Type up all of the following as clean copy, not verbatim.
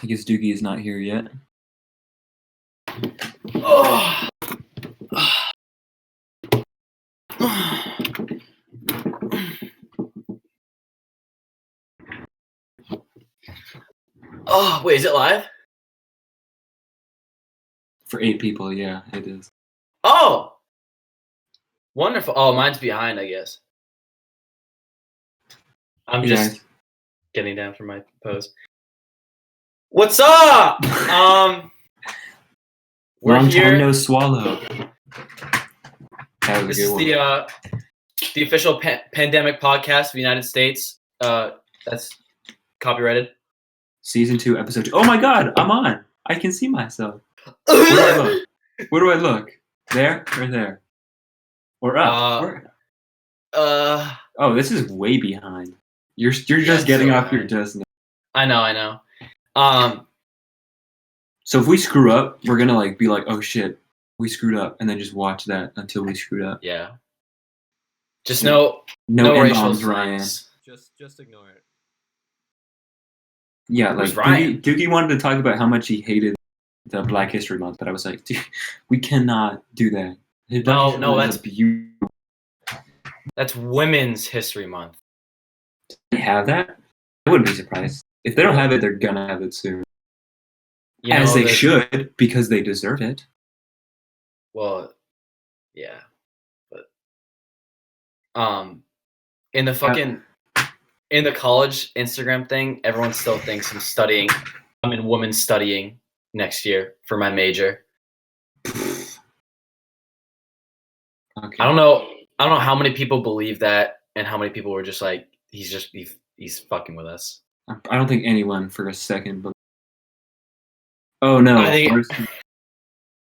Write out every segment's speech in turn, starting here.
I guess Doogie is not here yet. Oh. Oh, wait, is it live? For 8 people, yeah, it is. Oh! Wonderful. Oh, mine's behind, I guess. I'm just getting down from my pose. What's up? We're Long here. time no swallow. That was This a is good one. the official pandemic podcast of the United States. That's copyrighted. Season 2, episode 2. Oh my god, I'm on. I can see myself. Where do I look? Where do I look? There or there? Or up? Oh, this is way behind. You're just getting so off your just now. I know. So if we screw up, we're gonna like be like, oh shit, we screwed up, and then just watch that until we screwed up. Yeah. Just no N-bombs, Ryan. Just ignore it. Yeah, like Doogie wanted to talk about how much he hated the Black History Month, but I was like, dude, we cannot do that. No, that's beautiful. That's Women's History Month. They have that? I wouldn't be surprised. If they don't have it, they're gonna have it soon. As they should, because they deserve it. Well, yeah, but in the college Instagram thing, everyone still thinks I'm in women's studying next year for my major. Okay. I don't know how many people believe that, and how many people were just like, he's fucking with us. I don't think anyone for a second. But oh no! I think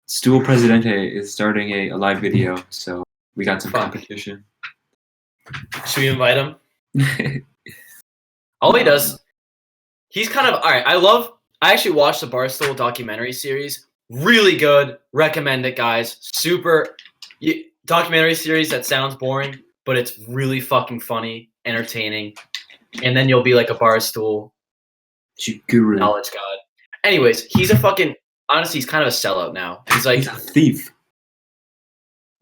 S2E2 Presidente is starting a live video, so we got some competition. Should we invite him? All he does, he's kind of all right. I actually watched the Barstool documentary series. Really good. Recommend it, guys. Super documentary series that sounds boring, but it's really fucking funny, entertaining, and then you'll be like a Barstool guru, knowledge god. Anyways, he's honestly, he's kind of a sellout now. He's a thief.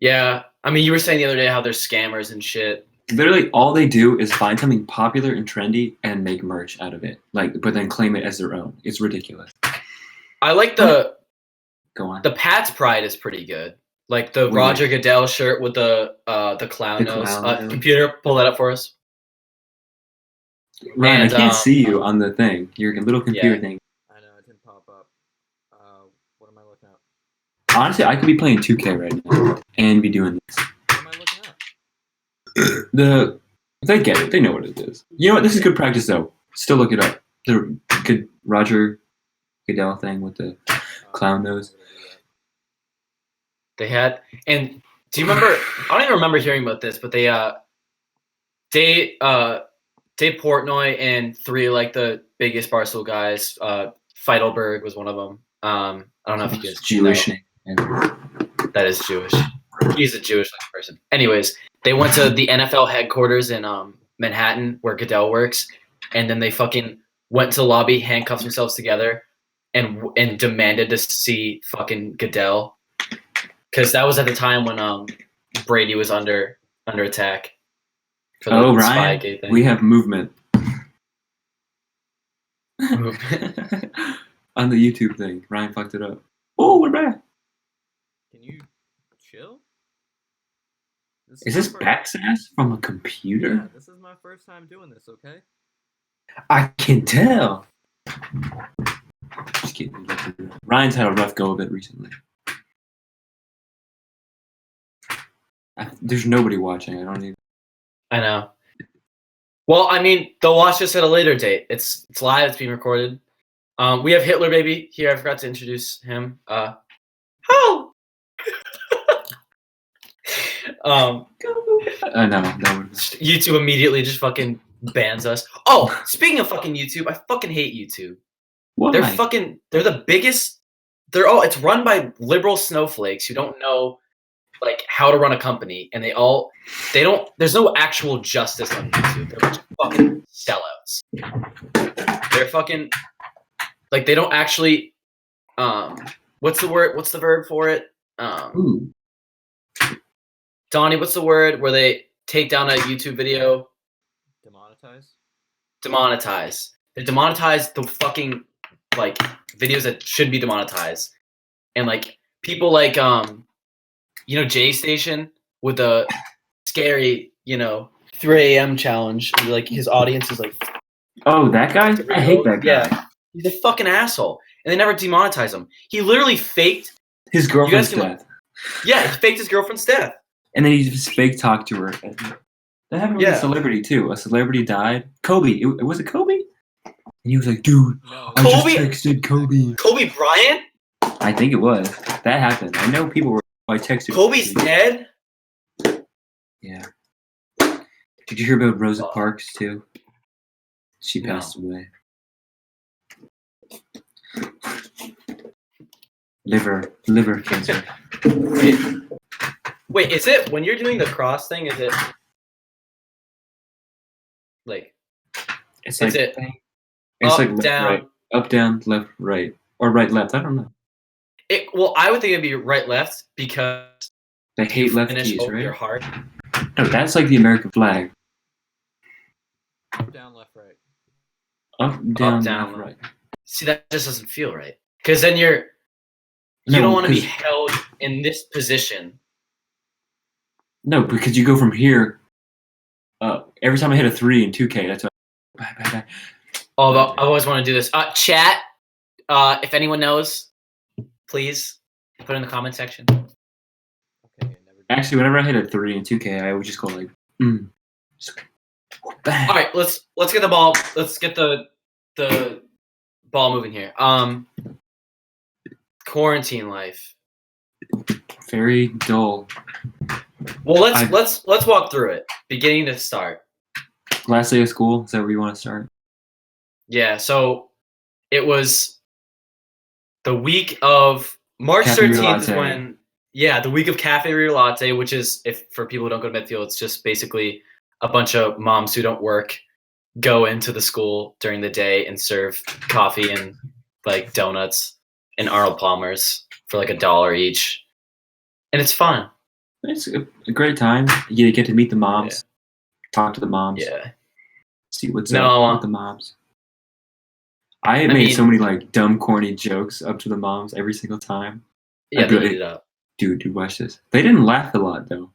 Yeah, I mean, you were saying the other day how there's scammers and shit. Literally, all they do is find something popular and trendy and make merch out of it, but then claim it as their own. It's ridiculous. I like Go on. The Pat's Pride is pretty good. Like the Roger Goodell shirt with the clown nose. Computer, pull that up for us. Ryan, I can't see you on the thing. Your little computer thing. I know, it didn't pop up. What am I looking at? Honestly, I could be playing 2K right now and be doing this. What am I looking at? They get it. They know what it is. You know what? This is good practice, though. Still look it up. The good Roger Goodell thing with the clown nose. They had, and do you remember? I don't even remember hearing about this, but Dave Portnoy and 3 like the biggest Barstool guys. Feidelberg was one of them. I don't know if you guys Jewish name. That is Jewish. He's a Jewish person. Anyways, they went to the NFL headquarters in Manhattan where Goodell works, and then they fucking went to the lobby, handcuffed themselves together, and demanded to see fucking Goodell, because that was at the time when Brady was under attack. For the Ryan, Spygate thing. We have movement. On the YouTube thing, Ryan fucked it up. Oh, we're back. Can you chill? Is this backslash from a computer? Yeah, this is my first time doing this, okay? I can tell. Just kidding. Ryan's had a rough go of it recently. There's nobody watching. I know. Well, I mean, they'll watch this at a later date. It's live. It's being recorded. We have Hitler Baby here. I forgot to introduce him. Oh. No. YouTube immediately just fucking bans us. Oh, speaking of fucking YouTube, I fucking hate YouTube. Why? They're the biggest. It's run by liberal snowflakes who don't know like how to run a company, and there's no actual justice on YouTube. They're a bunch of fucking sellouts. They're fucking like they don't actually what's the word? What's the verb for it? Donnie, what's the word where they take down a YouTube video? Demonetize. They demonetize the fucking like videos that should be demonetized. And like people like J Station with the scary, 3 a.m. challenge. Like his audience is like, oh, that guy? I hate that guy. Yeah, he's a fucking asshole, and they never demonetize him. He literally faked his girlfriend's death. Yeah, he faked his girlfriend's death, and then he just fake talked to her. That happened with a celebrity too. A celebrity died. Kobe. Was it Kobe? And he was like, "Dude, I just texted Kobe." Kobe Bryant? I think it was. That happened. I know people were. I texted. Kobe's dead. Yeah. Did you hear about Rosa Parks too? She passed away. Liver cancer. Wait, is it when you're doing the cross thing? Is it like? It's like it's like left, down, right, up, down, left, right, or right, left. I don't know. Well, I would think it'd be right, left because they hate lefties, right? Your heart. No, that's like the American flag. Up, down, left, right. Up, down, left, right. See, that just doesn't feel right. Because then you don't want to be held in this position. No, because you go from here. Every time I hit a 3 in 2K, that's what. Bye. Oh, I always want to do this. Chat. If anyone knows, please put it in the comment section. Okay. Actually, whenever I hit a 3 in 2K, I would just go like, All right, let's get the ball. Let's get the ball moving here. Quarantine life. Very dull. Well, let's walk through it, beginning to start. Last day of school. Is that where you want to start? Yeah. So it was the week of March Cafe 13th is Latte. when. Yeah, the week of Cafe Real Latte, which is, if for people who don't go to Medfield, it's just basically a bunch of moms who don't work go into the school during the day and serve coffee and like donuts and Arnold Palmer's for like $1 each, and it's fun. It's a great time. You get to meet the moms, talk to the moms, see what's up with the moms. I made so many like dumb, corny jokes up to the moms every single time. Yeah, they eat it up. Dude, watch this. They didn't laugh a lot though.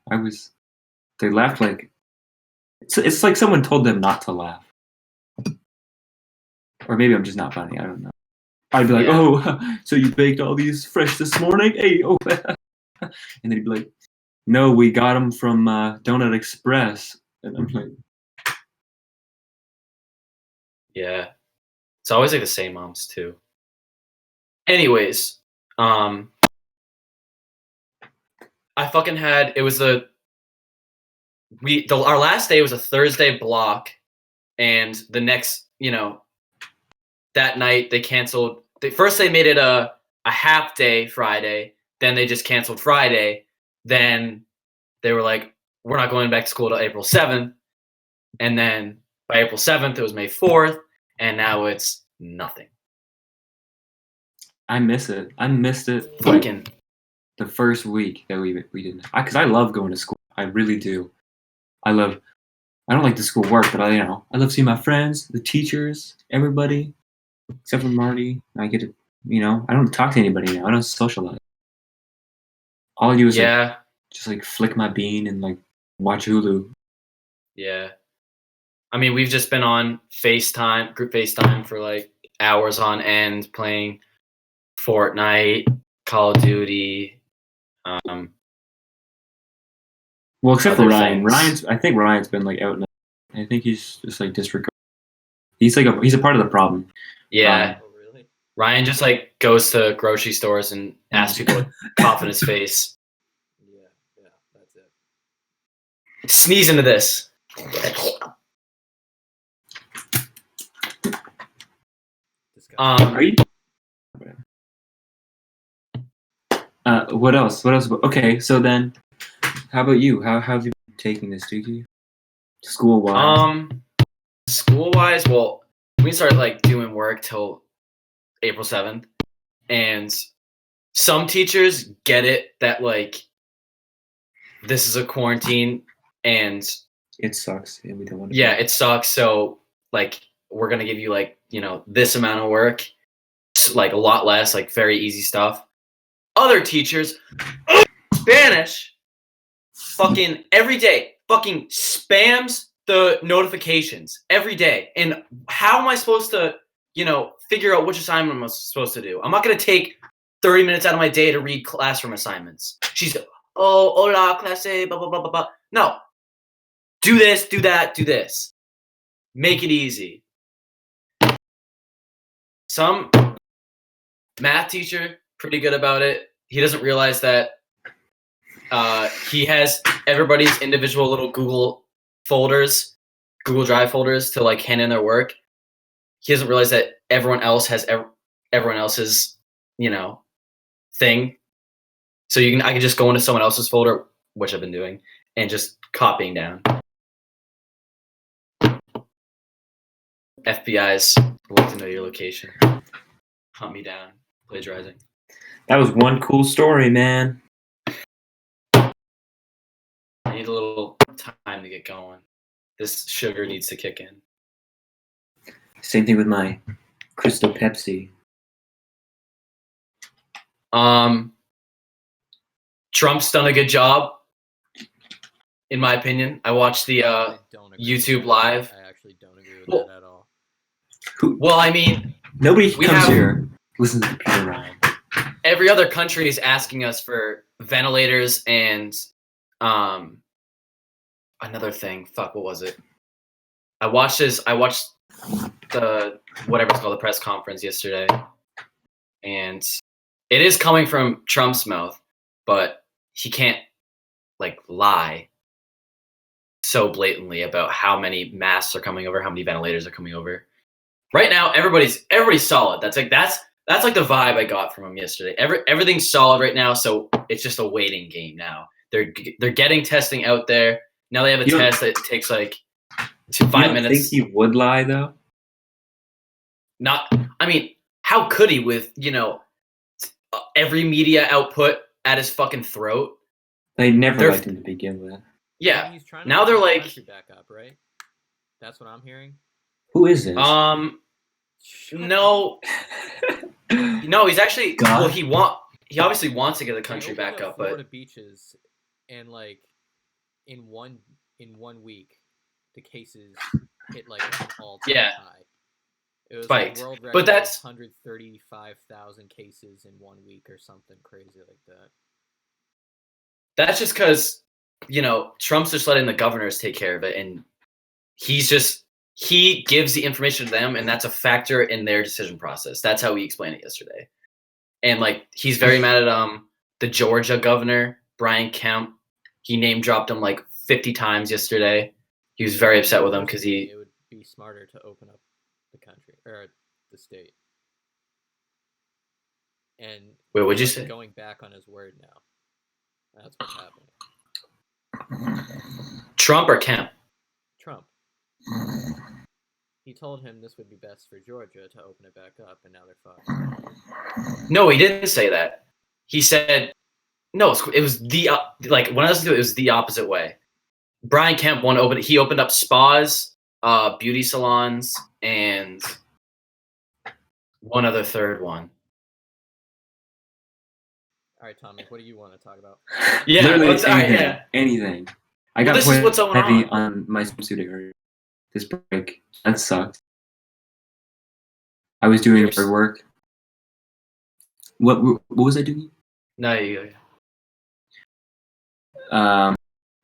They laughed like it's like someone told them not to laugh. Or maybe I'm just not funny. I don't know. I'd be like, "Oh, so you baked all these fresh this morning? Hey, oh." And then he'd be like, "No, we got them from Donut Express." And I'm like, yeah. It's always like the same moms too. Anyways, I fucking had, it was our last day was a Thursday block, and the next, that night they canceled. First they made it a half day Friday, then they just canceled Friday. Then they were like, we're not going back to school till April 7th. And then by April 7th, it was May 4th, and now it's nothing. I miss it. I missed it. Fucking the first week that we didn't, because I love going to school. I really do. I don't like the school work, but I love seeing my friends, the teachers, everybody, except for Marty. I get to, I don't talk to anybody now. I don't socialize. All I do is just like flick my bean and like watch Hulu. Yeah. I mean, we've just been on group FaceTime for like hours on end playing Fortnite, Call of Duty. Well, except for Ryan. I think Ryan's been like out. I think he's just like disregarded. He's a part of the problem. Yeah. Oh, really? Ryan just like goes to grocery stores and asks people to cough in his face. Yeah, that's it. Sneeze into this. What else? Okay, so then, how about you? How have you been taking this, Dookie? School-wise? School-wise, well, we started like doing work till April 7th. And some teachers get it that, like, this is a quarantine and it sucks. And we don't want to. Yeah, it sucks. So, like, we're going to give you, like, this amount of work, like, a lot less, like, very easy stuff. Other teachers, Spanish, fucking every day, fucking spams the notifications every day. And how am I supposed to, figure out which assignment I'm supposed to do? I'm not going to take 30 minutes out of my day to read classroom assignments. She's, hola, clase, blah, blah, blah, blah, blah. No. Do this, do that, do this. Make it easy. Some math teacher, pretty good about it. He doesn't realize that he has everybody's individual little Google Drive folders to, like, hand in their work. He doesn't realize that everyone else has everyone else's, thing. So I can just go into someone else's folder, which I've been doing, and just copying down. FBI's want to know your location. Hunt me down. Plagiarizing. That was one cool story, man. I need a little time to get going. This sugar needs to kick in. Same thing with my Crystal Pepsi. Trump's done a good job, in my opinion. I watched the YouTube live. I actually don't agree with that at all. Well, I mean, nobody comes here listens to Peter Ryan. Every other country is asking us for ventilators and another thing. Fuck, what was it? I watched the whatever it's called, the press conference yesterday, and it is coming from Trump's mouth, but he can't, like, lie so blatantly about how many masks are coming over, how many ventilators are coming over. Right now, everybody's solid. That's like the vibe I got from him yesterday. Everything's solid right now, so it's just a waiting game now. They're getting testing out there. Now they have a test that takes like 5 minutes. Think he would lie though? I mean, how could he with, every media output at his fucking throat? They never liked him to begin with. Yeah. He's trying to now they're like back up, right? That's what I'm hearing. Who is this? No. No, he's actually God. Well, he obviously wants to get the country back up, but Florida beaches, and like in one week the cases hit like an all-time high. It was spiked. World record, but that's 135,000 cases in 1 week or something crazy like that. That's just because, Trump's just letting the governors take care of it, and he gives the information to them, and that's a factor in their decision process. That's how he explained it yesterday. And, like, he's very mad at the Georgia governor, Brian Kemp. He name dropped him like 50 times yesterday. He was very upset with him because it would be smarter to open up the country or the state. And wait, what'd you say? Going back on his word now. That's what's happening. Trump or Kemp? Trump. He told him this would be best for Georgia to open it back up, and now they're fucked. No, he didn't say that. He said, no, it was when I listened to it, it was the opposite way. Brian Kemp opened up spas, beauty salons, and one other third one. All right, Tommy, what do you want to talk about? Yeah, anything. I got heavy on my swimsuit area this break. That sucked. I was doing hard work. What was I doing? No, you.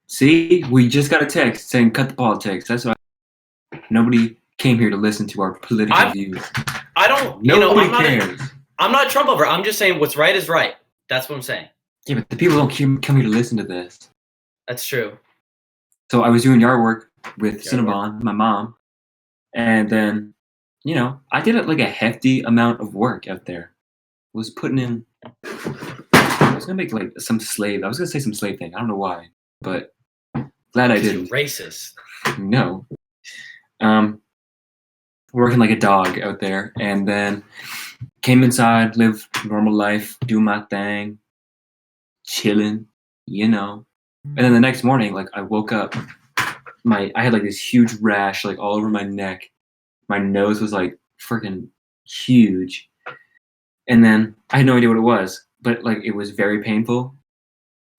See, we just got a text saying cut the politics. That's why nobody came here to listen to our political views. I don't. Nobody cares. I'm not a Trump lover. I'm just saying what's right is right. That's what I'm saying. Yeah, but the people don't come here to listen to this. That's true. So I was doing yard work with Cinnabon, my mom, and then, I did like a hefty amount of work out there. I was putting in. I was gonna make like some slave. I was gonna say some slave thing. I don't know why, but glad I didn't. Racist. No. Working like a dog out there, and then came inside, lived normal life, do my thing, chilling, And then the next morning, like I woke up, I had like this huge rash like all over my neck. My nose was like freaking huge. And then I had no idea what it was, but like it was very painful.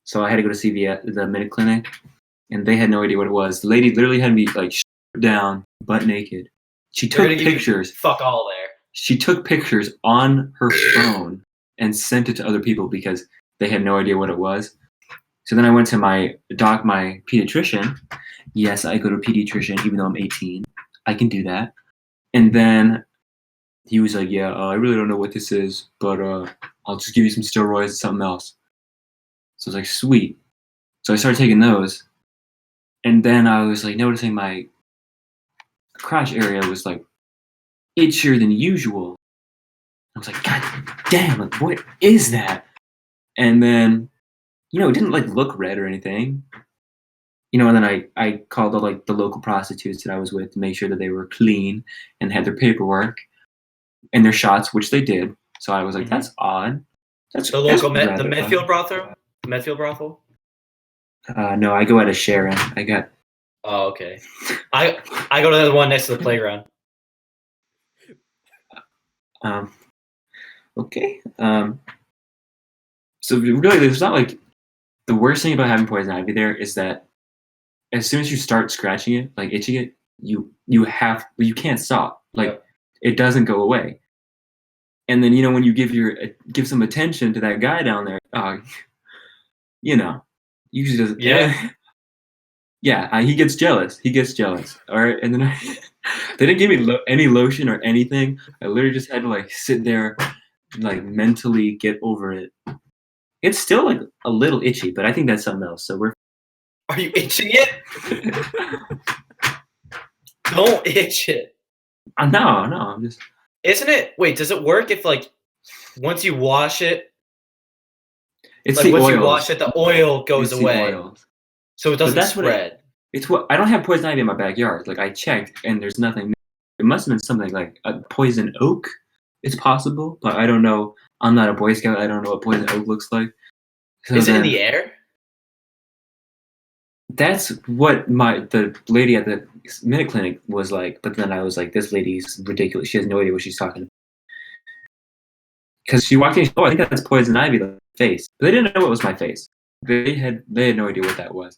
So I had to go to CVS, the minute clinic, and they had no idea what it was. The lady literally had me like down, butt naked. She took pictures. Fuck all there. She took pictures on her phone and sent it to other people because they had no idea what it was. So then I went to my pediatrician. Yes, I go to a pediatrician even though I'm 18. I can do that. And then he was like, yeah, I really don't know what this is, but I'll just give you some steroids and something else. So I was like, sweet. So I started taking those. And then I was like noticing my crotch area was like itchier than usual. I was like, God damn, like, what is that? And then, it didn't like look red or anything. And then I called all like the local prostitutes that I was with to make sure that they were clean and had their paperwork and their shots, which they did. So I was like, that's odd. That's the local the Medfield brothel? Medfield brothel? No, I go out of Sharon. I got. Oh, okay. I go to the one next to the playground. Okay. So really, there's not like the worst thing about having poison ivy. There is that as soon as you start scratching it, like itching it, you can't stop. Like it doesn't go away. And then when you give some attention to that guy down there, usually doesn't. Yeah. Yeah, he gets jealous. All right, and then they didn't give me any lotion or anything. I literally just had to like sit there, and, like mentally get over it. It's still like a little itchy, but I think that's something else. So we're. Are you itching it? Don't itch it. No, I'm just. Isn't it? Wait, does it work if like once you wash it? It's like the once oils. you wash it, the oil goes it's away. The oils. So it doesn't spread. It's what I don't have poison ivy in my backyard. Like I checked, and there's nothing. It must have been something like a poison oak. It's possible, but I don't know. I'm not a Boy Scout. I don't know what poison oak looks like. So Is it in the air? That's what the lady at the minute clinic was like. But then I was like, this lady's ridiculous. She has no idea what she's talking about. Because she walked in, I think that's poison ivy, the face. But they didn't know it was my face. They had no idea what that was.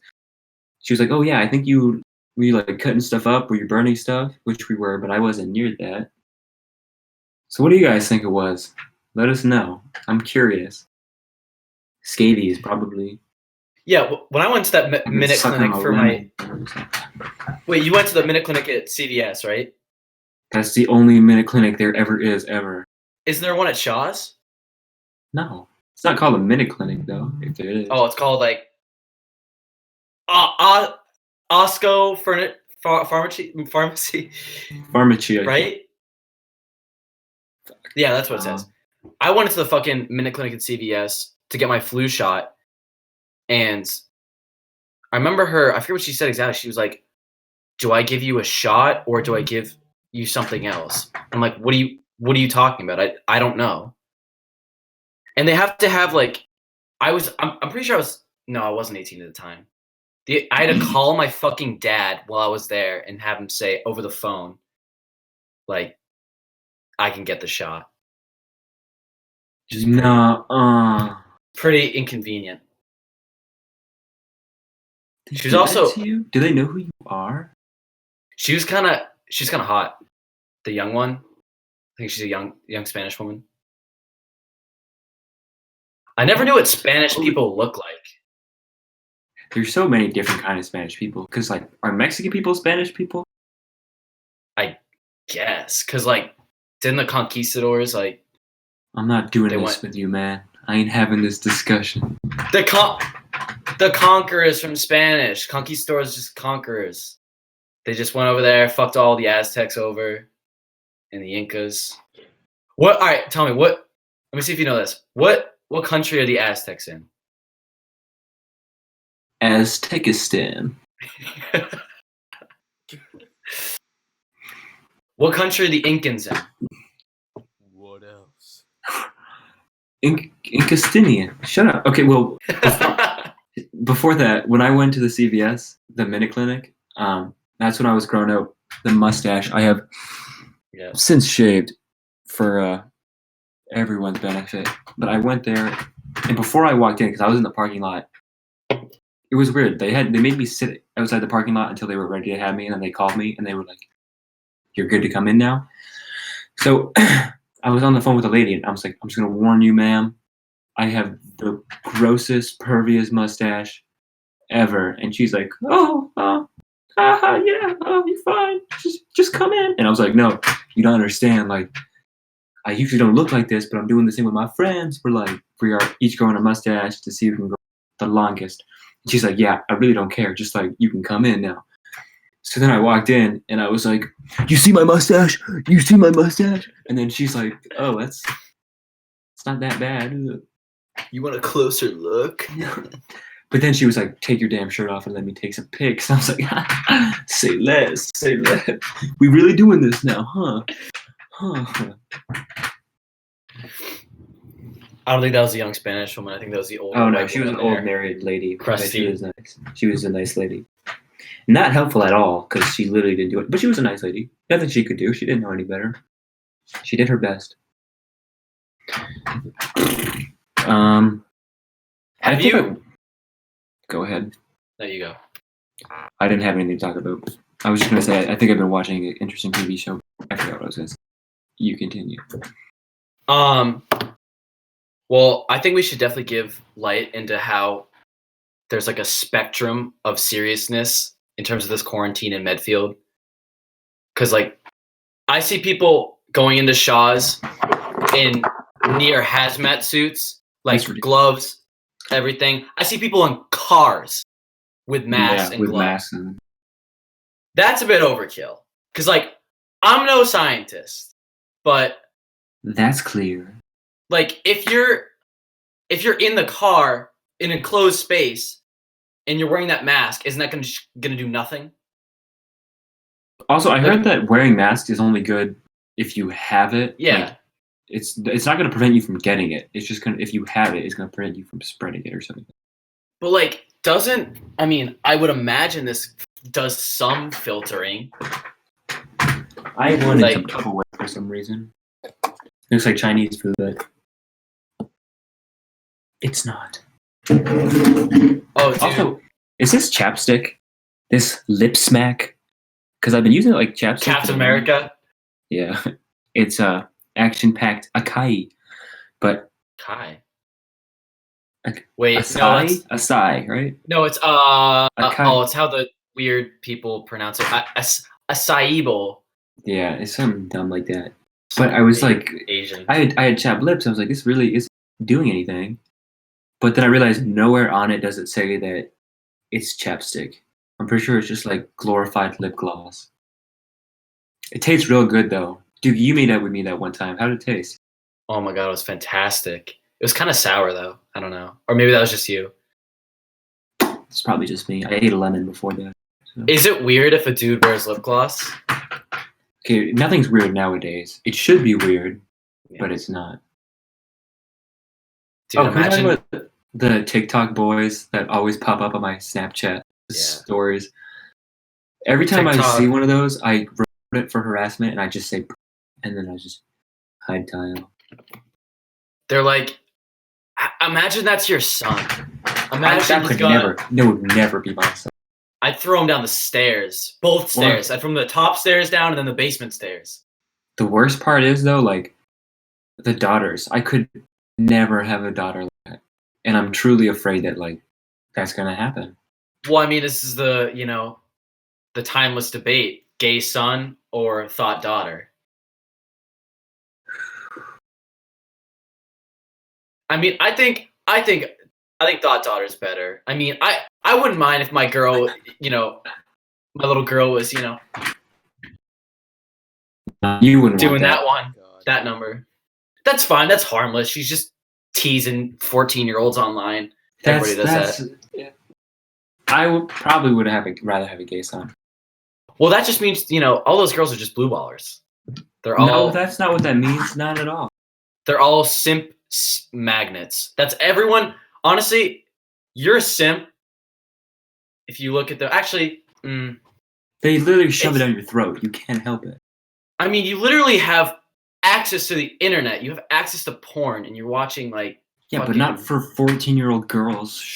She was like, oh yeah, I think we like cutting stuff up, were you burning stuff? Which we were, but I wasn't near that. So what do you guys think it was? Let us know. I'm curious. Scabies, probably. Yeah, when I went to that minute clinic for my... Wait, you went to the minute clinic at CVS, right? That's the only minute clinic there ever is, ever. Isn't there one at Shaw's? No. It's not called a minute clinic, though, if there is. Oh, it's called like... Osco Pharmacy. Pharmacy, right? Yeah, that's what it says. I went to the fucking minute clinic at CVS to get my flu shot, and I remember I forget what she said exactly. She was like, "Do I give you a shot or do I give you something else?" I'm like, "What are you talking about? I don't know." And they have to have like, I'm pretty sure I wasn't 18 at the time. I had to call my fucking dad while I was there and have him say over the phone, like, I can get the shot. Pretty inconvenient. She's also. Do they know who you are? She's kind of hot. The young one. I think she's a young Spanish woman. I never knew what Spanish people look like. There's so many different kind of Spanish people. Because, like, are Mexican people Spanish people? I guess. Because, like, didn't the conquistadors, like... I'm not doing this with you, man. I ain't having this discussion. The conquerors from Spanish. Conquistadors just conquerors. They just went over there, fucked all the Aztecs over. And the Incas. All right, tell me, let me see if you know this. What country are the Aztecs in? Aztekistan. What country are the Incans in? What else? Incastinian. Shut up. Okay, well, before that, when I went to the CVS, the Minute Clinic, that's when I was growing up. The mustache I have since shaved for everyone's benefit. But I went there, and before I walked in, because I was in the parking lot, it was weird. They made me sit outside the parking lot until they were ready to have me, and then they called me, and they were like, "You're good to come in now." So I was on the phone with a lady, and I was like, "I'm just gonna warn you, ma'am. I have the grossest, perviest mustache ever." And she's like, yeah, you're fine. Just come in. And I was like, "No, you don't understand. Like, I usually don't look like this, but I'm doing the same with my friends. We are each growing a mustache to see who can grow the longest." And she's like, "Yeah, I really don't care. Just like, you can come in now." So then I walked in, and I was like, "You see my mustache? You see my mustache?" And then she's like, "Oh, it's not that bad, is it?" You want a closer look? But then she was like, "Take your damn shirt off and let me take some pics." And I was like, say less. We really doing this now, huh? I don't think that was a young Spanish woman. I think that was the old. Oh no, she was an old married lady. Crusty. She was nice. She was a nice lady. Not helpful at all, because she literally didn't do it. But she was a nice lady. Nothing she could do. She didn't know any better. She did her best. Go ahead. There you go. I didn't have anything to talk about. I was just going to say, I think I've been watching an interesting TV show. I forgot what I was going to say. You continue. Well, I think we should definitely give light into how there's like a spectrum of seriousness in terms of this quarantine in Medfield. Because, like, I see people going into Shaw's in near hazmat suits, like gloves, everything. I see people in cars with masks and gloves. That's a bit overkill. Because, like, I'm no scientist, but that's clear. Like, if you're in the car in a closed space and you're wearing that mask, isn't that gonna do nothing? Also, I heard that wearing masks is only good if you have it. Yeah. Like, it's not going to prevent you from getting it. It's just going to, if you have it, it's going to prevent you from spreading it or something. But, like, I would imagine this does some filtering. I wanted some Tupperware for some reason. It looks like Chinese food, but it's not. Oh, dude. Also, is this chapstick? This lip smack? Because I've been using it like chapstick. Captain America? Yeah. It's action-packed acai. But wait, acai, right? No, it's it's how the weird people pronounce it. Acai bowl. Yeah, it's something dumb like that. But I was like, Asian. I had chapped lips. I was like, this really isn't doing anything. But then I realized nowhere on it does it say that it's chapstick. I'm pretty sure it's just like glorified lip gloss. It tastes real good though. Dude, you made that with me that one time. How did it taste? Oh my god, it was fantastic. It was kind of sour though. I don't know. Or maybe that was just you. It's probably just me. I ate a lemon before that. So. Is it weird if a dude wears lip gloss? Okay, nothing's weird nowadays. It should be weird, but it's not. Dude, can we talk about the TikTok boys that always pop up on my Snapchat stories? Every time I see one of those, I report it for harassment, and I just say, and then I just hide tile. They're like, imagine that's your son. That would never be my son. I'd throw him down the stairs, both stairs. I'd from the top stairs down and then the basement stairs. The worst part is though, like the daughters. I could never have a daughter like that, and I'm truly afraid that like that's gonna happen. Well, I mean, this is the timeless debate: gay son or thought daughter. I mean, I think thought daughter's better. I mean, I wouldn't mind if my girl, my little girl was, you wouldn't doing want that one, that number. That's fine. That's harmless. She's just teasing 14-year-olds online. Everybody does that. Yeah. I would probably rather have a gay son. Well, that just means all those girls are just blue ballers. No, that's not what that means. Not at all. They're all simp magnets. That's everyone. Honestly, you're a simp. If you look at they literally shove it down your throat. You can't help it. I mean, you literally have access to the internet. You have access to porn, and you're watching like. Yeah, but not for 14-year-old girls.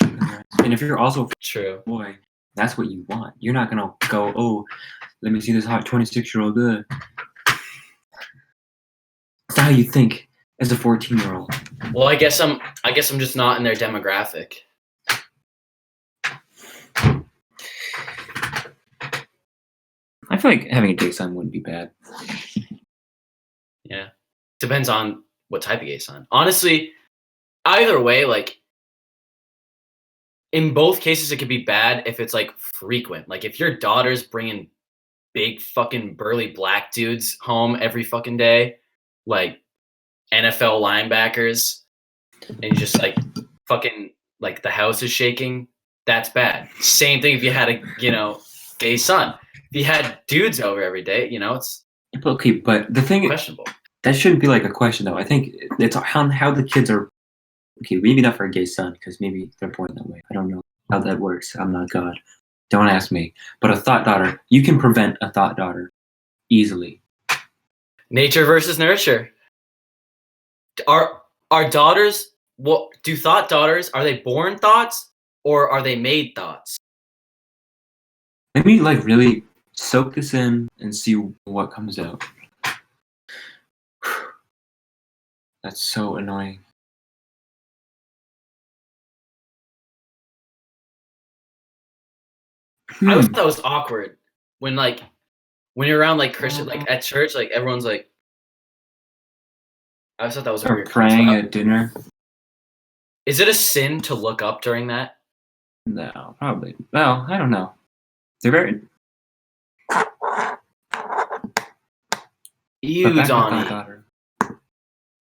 And if you're also true boy, that's what you want. You're not gonna go, oh, let me see this hot 26-year-old good. That's not how you think as a 14-year-old. Well, I guess I'm just not in their demographic. I feel like having a gay son wouldn't be bad. Yeah, depends on what type of gay son. Honestly, either way, like in both cases, it could be bad if it's like frequent. Like if your daughter's bringing big fucking burly black dudes home every fucking day, like NFL linebackers, and you just like fucking like the house is shaking. That's bad. Same thing if you had a gay son. If you had dudes over every day, it's okay. But the thing questionable. That shouldn't be like a question though. I think it's how the kids are. Okay, maybe not for a gay son because maybe they're born that way. I don't know how that works. I'm not God. Don't ask me. But a thought daughter, you can prevent a thought daughter easily. Nature versus nurture. Are daughters? What do thought daughters? Are they born thoughts or are they made thoughts? Let me like really soak this in and see what comes out. That's so annoying. I always thought that was awkward when you're around like Christian, like at church, like everyone's like. I always thought that was a weird praying at dinner. Is it a sin to look up during that? No, probably. Well, I don't know. They're very. Ew, Donnie.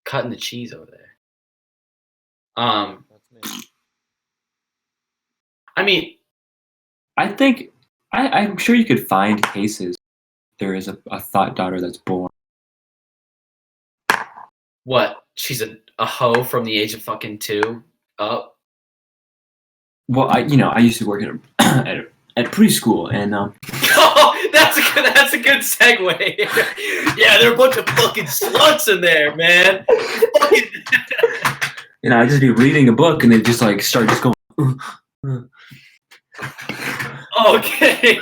Cutting the cheese over there. I mean, I think I'm sure you could find cases. There is a thought daughter that's born. What? She's a hoe from the age of fucking 2 up. Well, I used to work at preschool, and oh, that's a good segue. Yeah, there are a bunch of fucking sluts in there, man. I'd just be reading a book, and they just like start just going. Okay.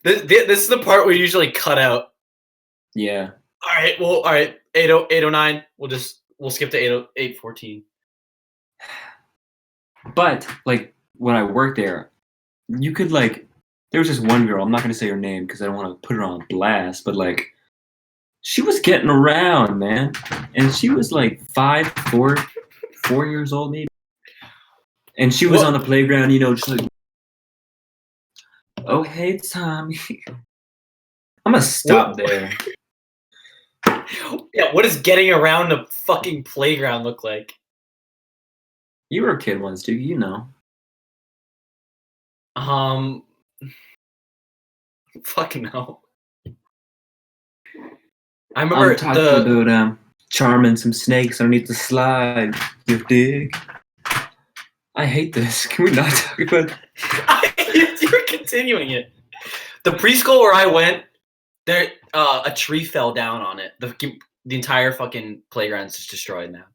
This is the part we usually cut out. Yeah. All right. 809. We'll skip to 814. But like when I worked there, you could like there was this one girl. I'm not gonna say her name because I don't want to put her on blast. But like, she was getting around, man, and she was like 4 years old maybe, and she was on the playground, just like, oh hey Tommy. I'm gonna stop there. Yeah, what does getting around a fucking playground look like? You were a kid once, dude. You know. Fucking no. I remember I'm talking about charming some snakes underneath the slide. You dig? I hate this. Can we not talk about? You're continuing it. The preschool where I went, there a tree fell down on it. The entire fucking playground's just destroyed now.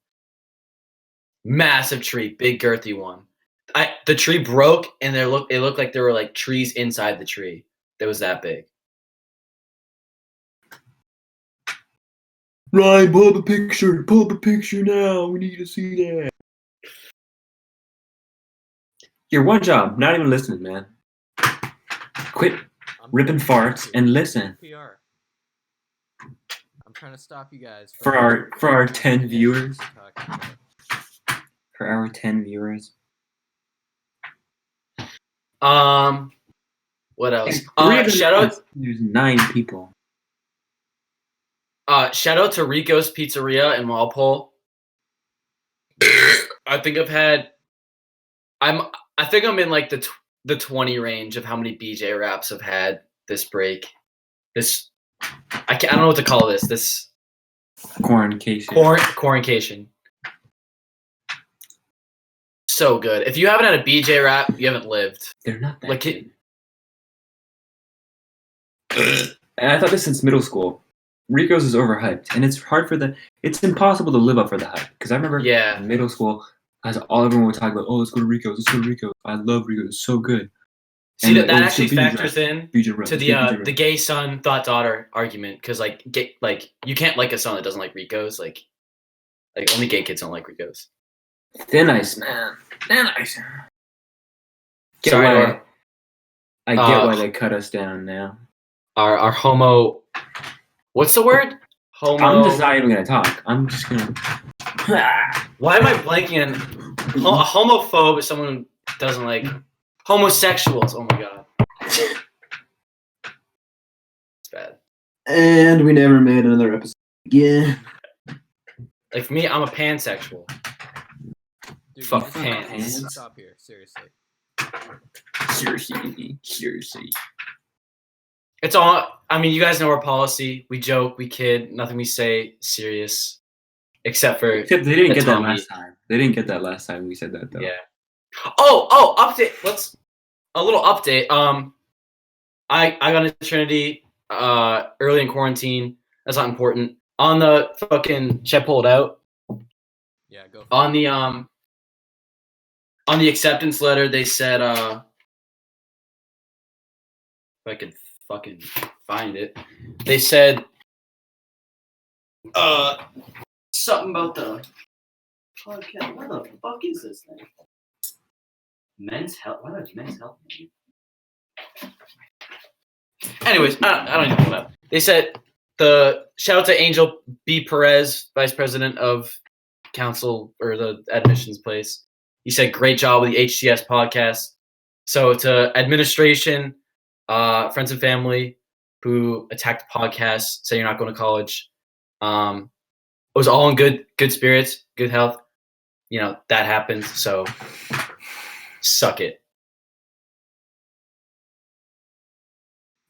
Massive tree, big girthy one. The tree broke, and it looked like there were like trees inside the tree. That was that big. Ryan, pull up a picture. Pull up a picture now. We need to see that. Your one job, not even listening, man. Quit ripping farts and listen. PR. I'm trying to stop you guys for our 10 viewers. For our 10 viewers. What else? Shout out. There's 9 people. Shout out to Rico's Pizzeria in Walpole. I think I'm in like the 20 range of how many BJ raps I've had this break. I don't know what to call this. Corncation. So good. If you haven't had a BJ rap, you haven't lived. They're not that good. And I thought this since middle school. Rico's is overhyped, and it's impossible to live up for the hype. Because I remember in middle school, everyone would talk about, oh, let's go to Rico's. I love Rico's. It's so good. See, that actually factors in to the gay son thought daughter argument, because you can't like a son that doesn't like Rico's. Like only gay kids don't like Rico's. Thin ice, man. Thin ice. Sorry, I get why they cut us down now. Our homo. What's the word? Homo. I'm just not even gonna talk. I'm just gonna. Why am I blanking on a homophobe? Is someone who doesn't like homosexuals? Oh my god, it's bad. And we never made another episode again. Like for me, I'm a pansexual. Dude, fuck pans. Stop here, seriously. Seriously. It's all. I mean, you guys know our policy. We joke, we kid. Nothing we say serious, except they didn't get that last time. They didn't get that last time we said that though. Yeah. Oh, update. A little update. I got into Trinity early in quarantine. That's not important. On the fucking should I pull it out? Yeah, go. On the acceptance letter, they said if I could fucking find it. They said something about the podcast. What the fuck is this thing? Men's health. What is men's health? Anyways, I don't even know that. They said shout out to Angel B. Perez, Vice President of Council or the admissions place. He said, great job with the HCS podcast. So to administration, friends and family who attacked the podcast, say you're not going to college. It was all in good spirits, good health. You know, that happens. So suck it.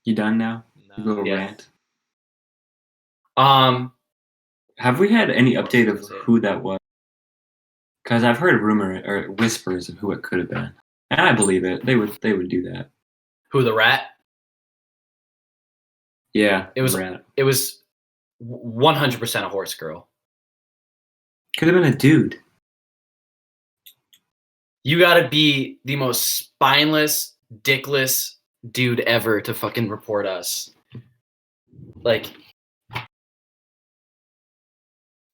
You done now? No. Little rant. Have we had any update of who that was? Because I've heard rumor or whispers of who it could have been, and I believe it. They would do that. Who, the rat? Yeah, it was. Rat. It was 100% a horse girl. Could have been a dude. You gotta be the most spineless, dickless dude ever to fucking report us. Like,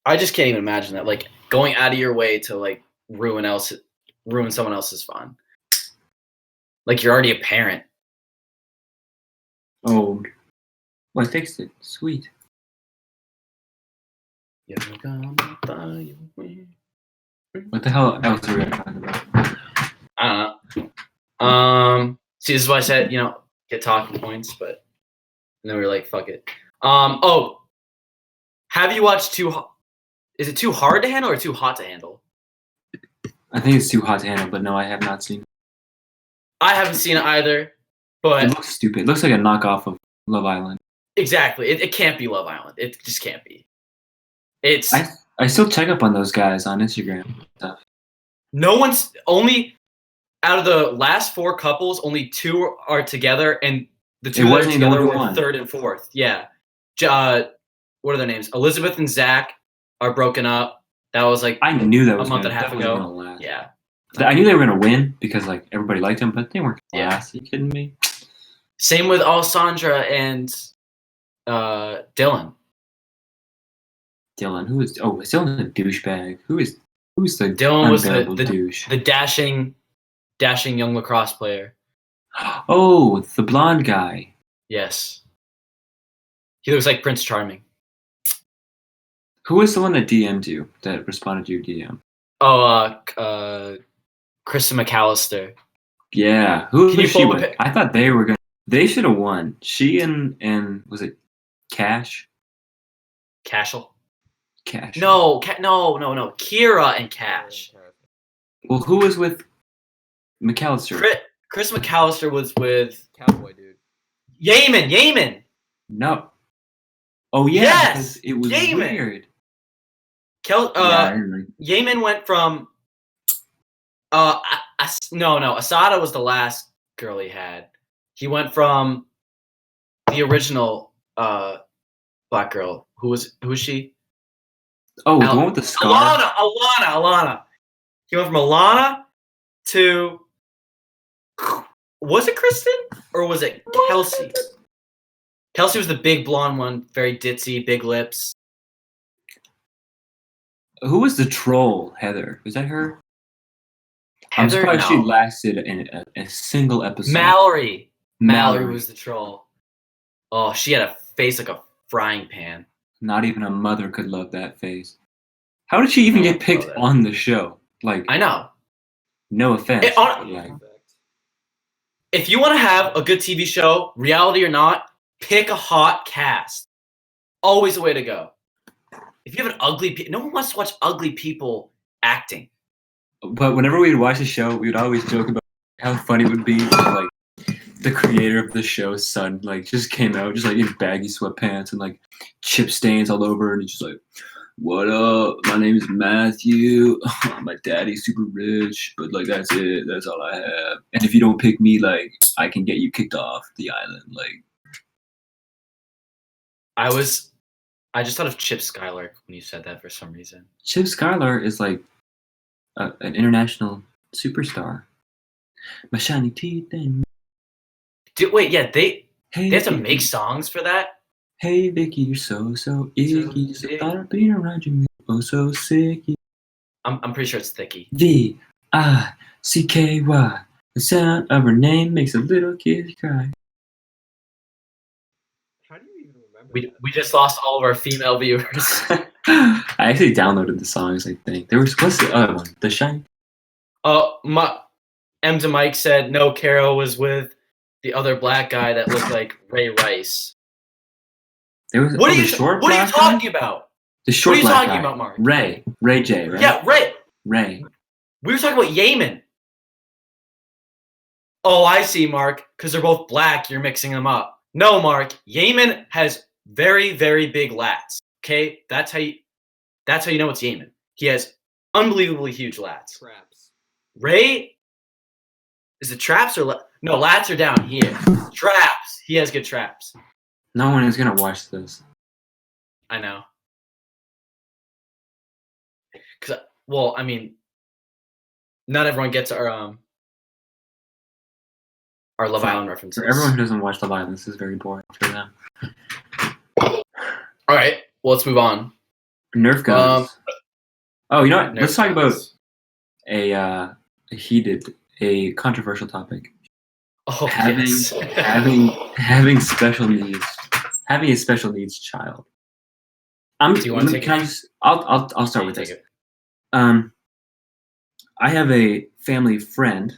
I just can't even imagine that. Like, going out of your way to like ruin someone else's fun. Like, you're already a parent. Oh, well, I fixed it. Sweet. What the hell else are we talking about? I don't know. See, this is why I said, get talking points, but and then we were like, fuck it. Have you watched is it Too Hard to Handle or Too Hot to Handle? I think it's Too Hot to Handle, but no, I have not seen it. I haven't seen it either, but it looks stupid. It looks like a knockoff of Love Island. Exactly. It can't be Love Island. It just can't be. I still check up on those guys on Instagram and stuff. No one's out of the last 4 couples, only 2 are together, and the 2 that are together were third and fourth. Yeah. What are their names? Elizabeth and Zach are broken up. That was like I knew that was a month and a half ago. Last. Yeah. I knew they were gonna win because like everybody liked them, but they weren't gonna last. Are you kidding me? Same with Alessandra and Dylan. Dylan, is Dylan a douchebag? Who's the Dylan was douche? The dashing young lacrosse player. Oh, the blonde guy. Yes. He looks like Prince Charming. Who was the one that DM'd you, that responded to your DM? Oh, Krista McAllister. Yeah. Who was she with? I thought they should have won. She and was it Cash? Cashel? Cash. No. Kira and Cash. Well, who was with McAllister? Chris McAllister was with Cowboy dude. Yaman. No. Oh yeah. Yes. It was Yaman. weird. Yemen went from Asada was the last girl he had. He went from the original black girl. Who was she? Oh, the one with the scar. Alana. He went from Alana to, was it Kristen or was it Kelsey? Kelsey was the big blonde one, very ditzy, big lips. Who was the troll? Heather. Was that her? Heather, I'm surprised she lasted in a single episode. Mallory was the troll. Oh, she had a face like a frying pan. Not even a mother could love that face. How did she even get picked on the show? Like, I know. No offense. If you want to have a good TV show, reality or not, pick a hot cast. Always the way to go. If you have an ugly, no one wants to watch ugly people acting. But whenever we'd watch the show, we would always joke about how funny it would be if, like, the creator of the show's son, like, just came out just like in baggy sweatpants and like chip stains all over, and he's just like, "What up? My name is Matthew. My daddy's super rich, but like that's it. That's all I have. And if you don't pick me, like, I can get you kicked off the island." Like, I just thought of Chip Skylar when you said that for some reason. Chip Skylar is like an international superstar. My shiny teeth and. Dude, wait, yeah, they have to make songs for that? Hey, Vicky, you're so icky. So thought I'd be around you. Oh, so sicky. I'm pretty sure it's Thicky. Vicky. The sound of her name makes a little kid cry. How do you even remember we just lost all of our female viewers. I actually downloaded the songs, I think. What's the other one? The Shine? M to Mike said no, Carol was with the other black guy that looked like Ray Rice. What are you talking about? The short black guy. What are you talking about, Mark? Ray J, right? Yeah, Ray. We were talking about Yemen. Oh, I see, Mark. Because they're both black, you're mixing them up. No, Mark. Yemen has very, very big lats. Okay, that's how you know it's Yemen. He has unbelievably huge lats. Traps. Ray, is it traps or no? Lats are down here. Traps. He has good traps. No one is gonna watch this. I know. Well, I mean, not everyone gets our Love Island references. For everyone who doesn't watch Love Island, this is very boring for them. All right, well, let's move on. Nerf guns. You know what? Let's talk about a controversial topic. Oh, having special needs, having a special needs child. Do you want to take it? I'll start with this. I have a family friend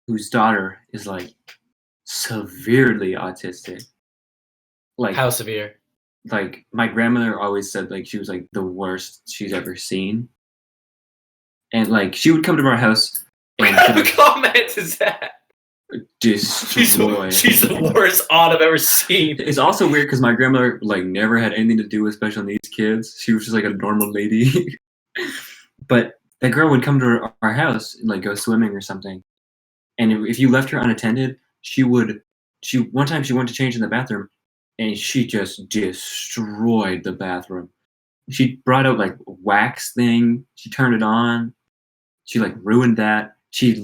whose daughter is like severely autistic. Like, how severe? Like, my grandmother always said like she was like the worst she's ever seen. And like she would come to our house and what kind of comment is that? Destroy. She's the worst aunt I've ever seen. It's also weird because my grandmother like never had anything to do with special needs kids. She was just like a normal lady. But that girl would come to our house and like go swimming or something. And if you left her unattended, one time she went to change in the bathroom and she just destroyed the bathroom. She brought out like wax thing. She turned it on. She like ruined that. She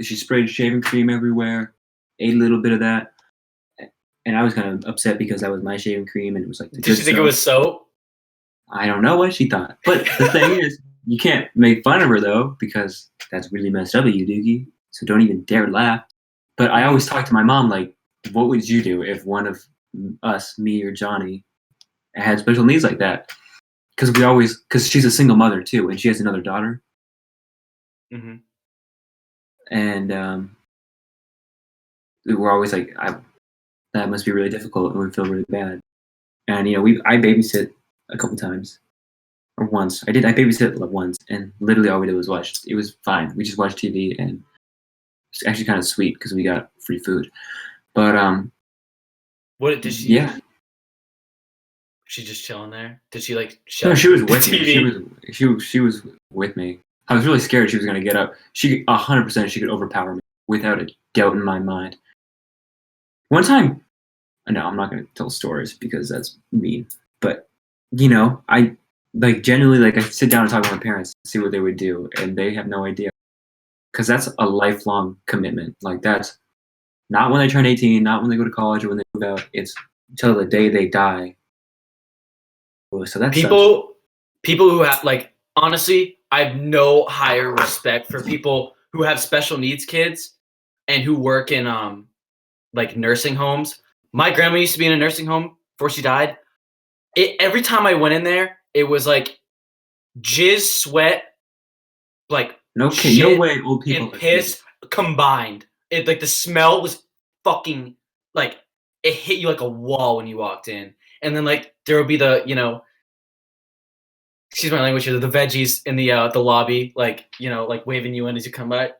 sprayed shaving cream everywhere, ate a little bit of that. And I was kind of upset because that was my shaving cream and it was like, did you think it was soap? I don't know what she thought. But the thing is, you can't make fun of her though, because that's really messed up of you, Doogie. So don't even dare laugh. But I always talk to my mom like, what would you do if one of us, me or Johnny, had special needs like that? Because she's a single mother too, and she has another daughter. Mm-hmm. And we're always like, that must be really difficult, and we feel really bad. And I babysit a couple times, or once. I babysit once, and literally all we did was watch. It was fine. We just watched TV, and it's actually kind of sweet because we got free food. But what did she? Yeah. She's just chilling there. Did she like? No, she was with me. She was with me. I was really scared she was gonna get up. She 100% she could overpower me without a doubt in my mind. One time, no, I'm not gonna tell stories because that's mean. But I like genuinely like I sit down and talk with my parents, see what they would do, and they have no idea. Because that's a lifelong commitment. Like that's not when they turn 18, not when they go to college or when they move out. It's until the day they die. So that's people who have like honestly, I have no higher respect for people who have special needs kids and who work in like nursing homes. My grandma used to be in a nursing home before she died. Every time I went in there, it was like jizz, sweat, like no way old people and piss combined. It like the smell was fucking like it hit you like a wall when you walked in. And then like there would be the, excuse my language here, the veggies in the lobby, like, like waving you in as you come by.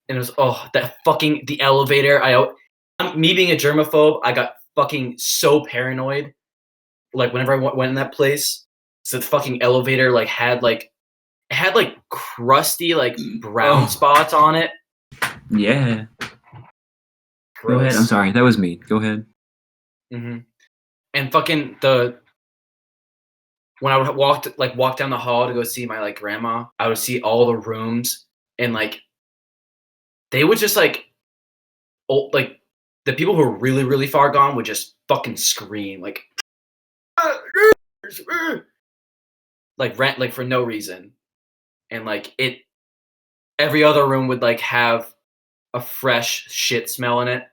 And it was that fucking the elevator. Me being a germaphobe, I got fucking so paranoid. Like whenever I went in that place, so the fucking elevator like had crusty like brown spots on it. Yeah. Gross. Go ahead. I'm sorry, that was me. Go ahead. Mm-hmm. And fucking when I would walk down the hall to go see my like grandma, I would see all the rooms and like they would just like the people who are really, really far gone would just fucking scream like like for no reason. And like every other room would like have a fresh shit smell in it.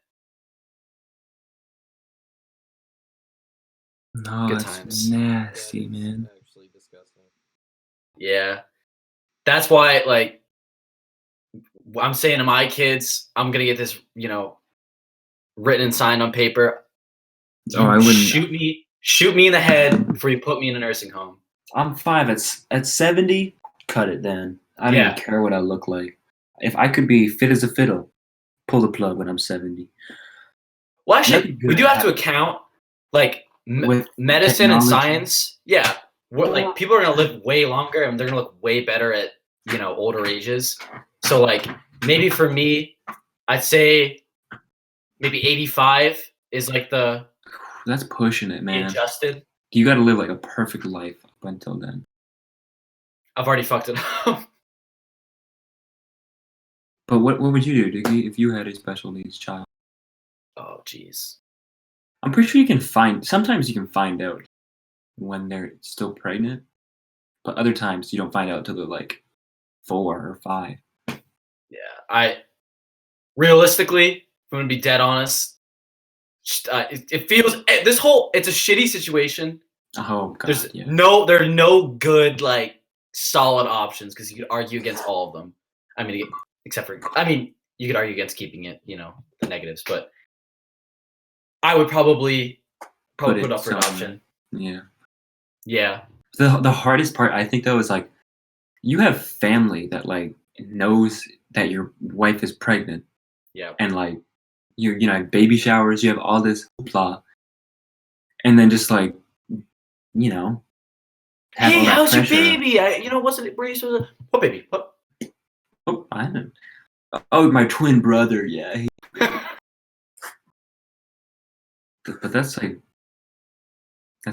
No, Good it's times. nasty, man. Actually disgusting. Yeah. That's why like I'm saying to my kids, I'm gonna get this, written and signed on paper. I wouldn't shoot me in the head before you put me in a nursing home. I'm 5 at 70. Cut it then. I don't even care what I look like. If I could be fit as a fiddle, pull the plug when I'm 70. Well, actually, we do have to account like with medicine and science. Yeah, like people are gonna live way longer and they're gonna look way better at older ages. So like maybe for me, I'd say maybe 85 is like the. That's pushing it, man. Adjusted. You got to live like a perfect life up until then. I've already fucked it up. But what would you do if you had a special needs child? Oh, jeez. I'm pretty sure sometimes you can find out when they're still pregnant, but other times you don't find out until they're like 4 or 5. Yeah, realistically, if I'm gonna be dead honest, it feels it's a shitty situation. Oh God, there are no good like solid options because you could argue against all of them. I mean, except for you could argue against keeping it, the negatives, but I would probably put it up for adoption. Yeah. Yeah. The hardest part I think though is like you have family that like knows that your wife is pregnant. Yeah. And like you have baby showers, you have all this hoopla, and then just like have hey, all that how's pressure. your baby? Where you supposed to? What baby? What? Oh, I don't. Oh, my twin brother. Yeah. But that's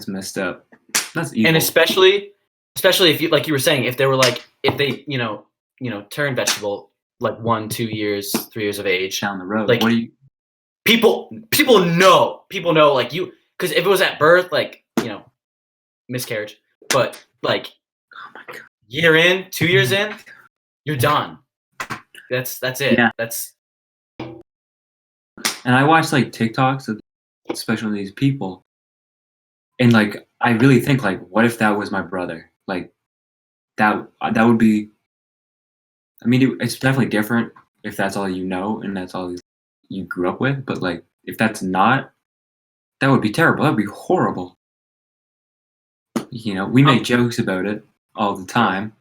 messed up. That's evil. And especially if you like you were saying, if they turn vegetable like 1, 2 years, 3 years of age down the road. Like what do you? People know like you because if it was at birth like miscarriage, but like oh my God. Year in, 2 years in, you're done. That's it. Yeah. That's. And I watch like TikToks of especially these people, and like I really think like, what if that was my brother? Like that would be. I mean, it's definitely different if that's all you know and that's all you grew up with. But like, if that's not, that would be terrible. That would be horrible. We make jokes about it all the time,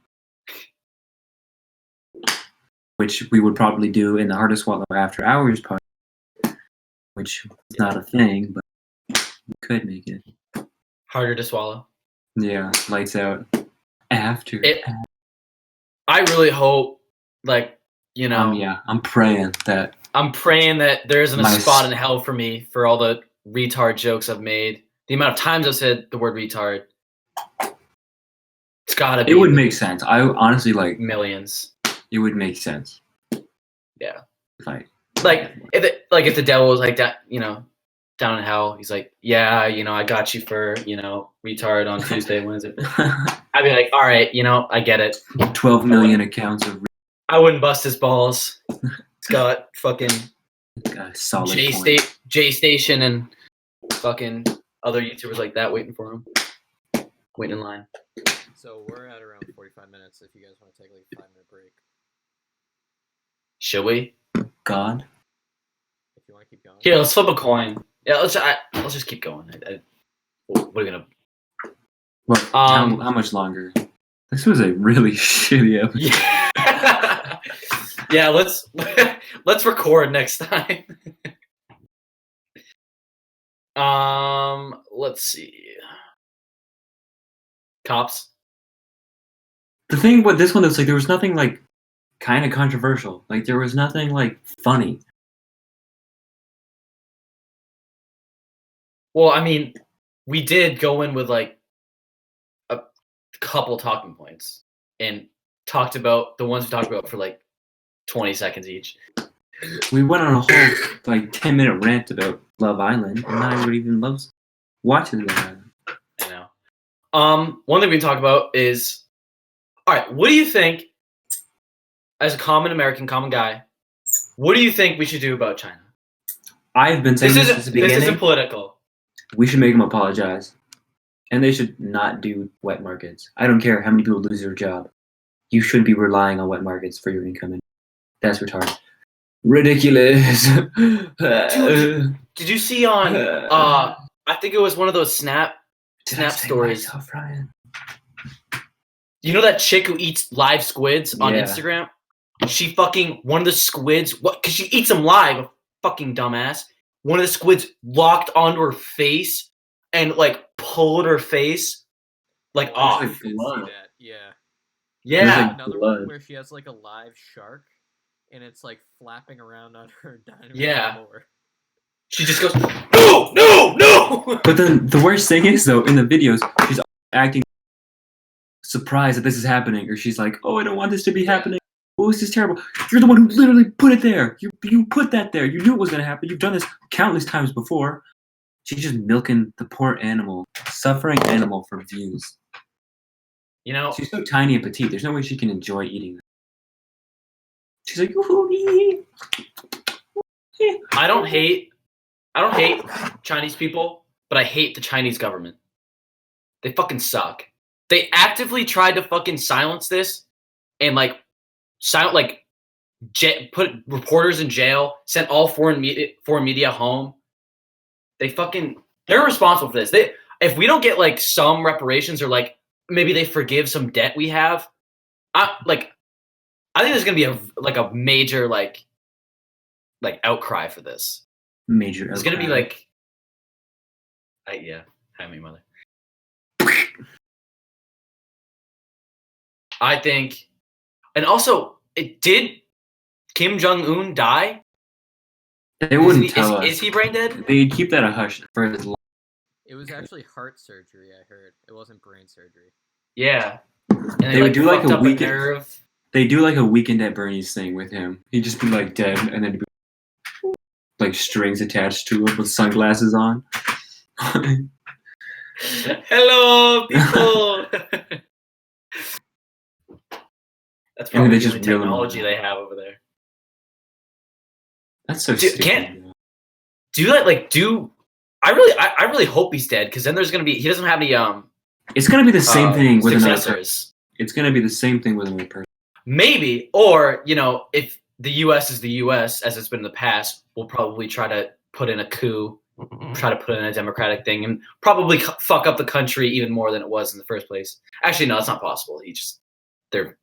which we would probably do in the Hard to Swallow After Hours part, which is not a thing, but we could make it. Harder to swallow. Yeah, lights out. After. I really hope, like, you know. I'm praying that. There isn't a spot in hell for me for all the retard jokes I've made. The amount of times I've said the word retard. It's gotta be. It would make sense. I honestly millions. It would make sense. Yeah. If the devil was like that, down in hell, he's like, yeah, I got you for, retard on Tuesday, Wednesday. I'd be like, all right, I get it. 12 million accounts of. I wouldn't bust his balls. It's got fucking solid J Station and fucking other YouTubers like that waiting for him, waiting in line. So we're at around 45 minutes. If you guys want to take like a 5-minute break, should we? God. If you want to keep going. Here, let's flip a coin. Yeah, let's just keep going. What are we gonna? Well, how much longer? This was a really shitty episode. Yeah. Yeah, let's record next time. Let's see. Cops. The thing with this one is like there was nothing like kind of controversial. Like there was nothing like funny. Well, I mean, we did go in with like a couple talking points and talked about the ones we talked about for like 20 seconds each. We went on a whole like 10-minute rant about Love Island, and not everybody even loves watching Love Island. I know. One thing we can talk about is, all right, what do you think, as a common American, common guy, what do you think we should do about China? I've been saying this since the beginning. This isn't political. We should make them apologize. And they should not do wet markets. I don't care how many people lose their job. You shouldn't be relying on wet markets for your income. That's retarded. Ridiculous. Dude, did you see on, I think it was one of those Snap stories. Myself, Ryan? You know that chick who eats live squids on Instagram? She one of the squids, because she eats them live, fucking dumbass. One of the squids locked onto her face and like pulled her face off. I see that. Yeah. Yeah. Another one where she has like a live shark and it's like flapping around on her dining room floor. She just goes, no. But then the worst thing is though, in the videos, she's acting surprised that this is happening, or she's like, "Oh, I don't want this to be happening. Oh, this is terrible." You're the one who literally put it there. You put that there. You knew it was gonna happen. You've done this countless times before. She's just milking the poor animal, suffering animal for views. She's so tiny and petite. There's no way she can enjoy eating them. She's like, ooh. I don't hate Chinese people, but I hate the Chinese government. They fucking suck. They actively tried to fucking silence this and put reporters in jail, sent all foreign media home. They're responsible for this. If we don't get like some reparations or like maybe they forgive some debt we have, I think there's gonna be a major like outcry for this. Major. It's gonna be like, hi me mother. I think, and also, did Kim Jong-un die? They wouldn't tell us. Is he brain dead? They'd keep that a hush for his life. It was actually heart surgery, I heard. It wasn't brain surgery. Yeah. And they would do like a weekend. They do like a Weekend at Bernie's thing with him. He'd just be like dead, and then like strings attached to him with sunglasses on. Hello, people. That's probably the only technology they have over there. That's so stupid. I really hope he's dead, because then there's gonna be, he doesn't have any it's gonna be the same thing with successors. It's gonna be the same thing with another person. Maybe, or if the U.S. is the U.S. as it's been in the past, we'll probably try to put in a coup, try to put in a democratic thing, and probably fuck up the country even more than it was in the first place. Actually, no, it's not possible. They're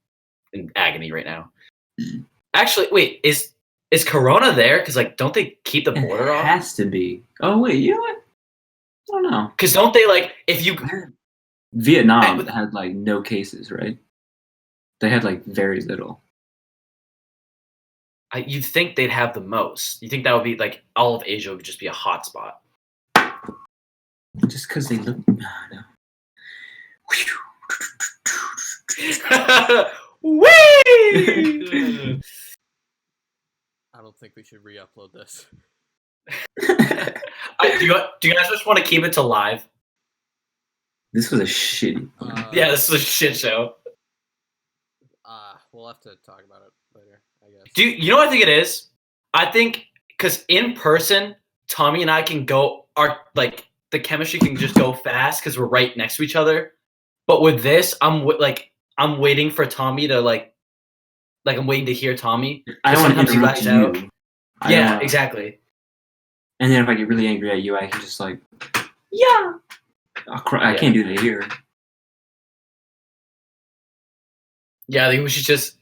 in agony right now. Actually, wait, is Corona there? Because don't they keep the border off? It has to be. Oh wait, you know what? don't know. Because don't they like if you Vietnam had like no cases, right? They had like very little. You'd think they'd have the most. You think that would be like all of Asia would just be a hot spot. Just because they look. No. Whee! I don't think we should re-upload this. Do you guys just want to keep it to live? This was a shitty. Yeah, this is a shit show. We'll have to talk about it later, I guess. You know what I think it is? I think because in person, Tommy and I can go. Like the chemistry can just go fast because we're right next to each other. But with this, I'm waiting for Tommy to like I'm waiting to hear Tommy. I don't want to interrupt you. Yeah, exactly. And then if I get really angry at you, I can just like, yeah. I'll cry. I can't do that here. Yeah, I think we should just